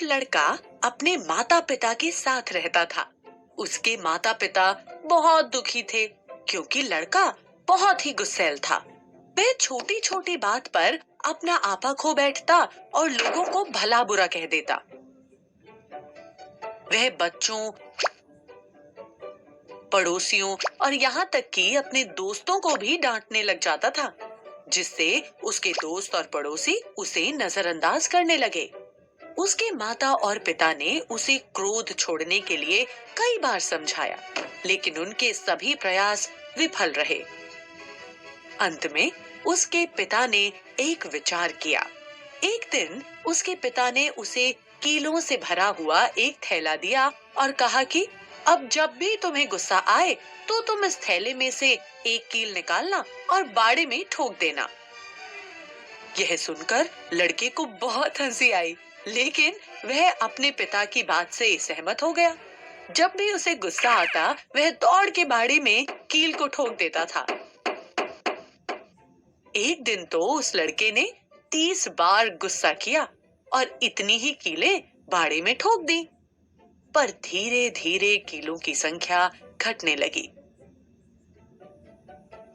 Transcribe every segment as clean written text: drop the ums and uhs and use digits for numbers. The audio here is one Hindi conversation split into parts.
एक लड़का अपने माता पिता के साथ रहता था। उसके माता पिता बहुत दुखी थे क्योंकि लड़का बहुत ही गुस्सैल था। वह छोटी छोटी बात पर अपना आपा खो बैठता और लोगों को भला बुरा कह देता। वह बच्चों, पड़ोसियों और यहाँ तक कि अपने दोस्तों को भी डांटने लग जाता था, जिससे उसके दोस्त और पड़ोसी उसे नजरअंदाज करने लगे। उसके माता और पिता ने उसे क्रोध छोड़ने के लिए कई बार समझाया, लेकिन उनके सभी प्रयास विफल रहे। अंत में उसके पिता ने एक विचार किया। एक दिन उसके पिता ने उसे कीलों से भरा हुआ एक थैला दिया और कहा कि अब जब भी तुम्हें गुस्सा आए तो तुम इस थैले में से एक कील निकालना और बाड़े में ठोक देना। यह सुनकर लड़के को बहुत हंसी आई, लेकिन वह अपने पिता की बात से सहमत हो गया। जब भी उसे गुस्सा आता, वह दौड़ के बाड़े में कील को ठोक देता था। एक दिन तो उस लड़के ने 30 बार गुस्सा किया और इतनी ही कीलें बाड़े में ठोक दी। पर धीरे धीरे कीलों की संख्या घटने लगी।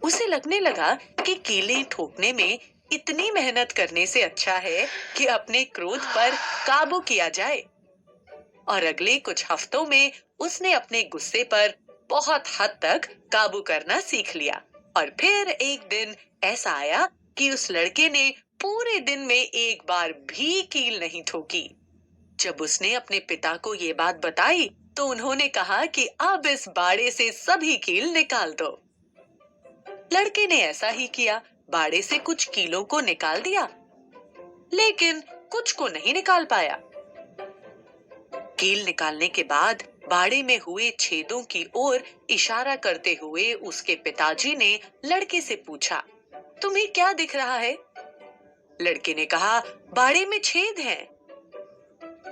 उसे लगने लगा कि कीलें ठोकने में इतनी मेहनत करने से अच्छा है कि अपने क्रोध पर काबू किया जाए। और अगले कुछ हफ्तों में उसने अपने गुस्से पर बहुत हद तक काबू करना सीख लिया। और फिर एक दिन ऐसा आया कि उस लड़के ने पूरे दिन में एक बार भी कील नहीं ठोकी। जब उसने अपने पिता को ये बात बताई तो उन्होंने कहा कि अब इस बाड़े से सभी कील निकाल दो। लड़के ने ऐसा ही किया, बाड़े से कुछ कीलों को निकाल दिया, लेकिन कुछ को नहीं निकाल पाया। कील निकालने के बाद बाड़े में हुए छेदों की ओर इशारा करते हुए उसके पिताजी ने लड़के से पूछा, तुम्हें क्या दिख रहा है? लड़के ने कहा, बाड़े में छेद हैं।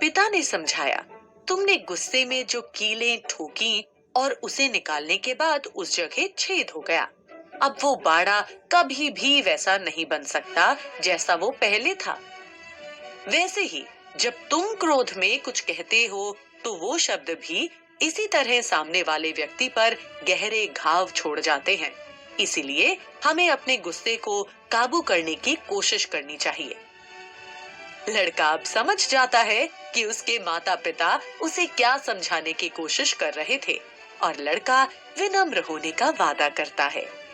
पिता ने समझाया, तुमने गुस्से में जो कीलें ठोकी और उसे निकालने के बाद उस जगह छेद हो गया। अब वो बाड़ा कभी भी वैसा नहीं बन सकता जैसा वो पहले था। वैसे ही जब तुम क्रोध में कुछ कहते हो तो वो शब्द भी इसी तरह सामने वाले व्यक्ति पर गहरे घाव छोड़ जाते हैं। इसीलिए हमें अपने गुस्से को काबू करने की कोशिश करनी चाहिए। लड़का अब समझ जाता है कि उसके माता पिता उसे क्या समझाने की कोशिश कर रहे थे और लड़का विनम्र होने का वादा करता है।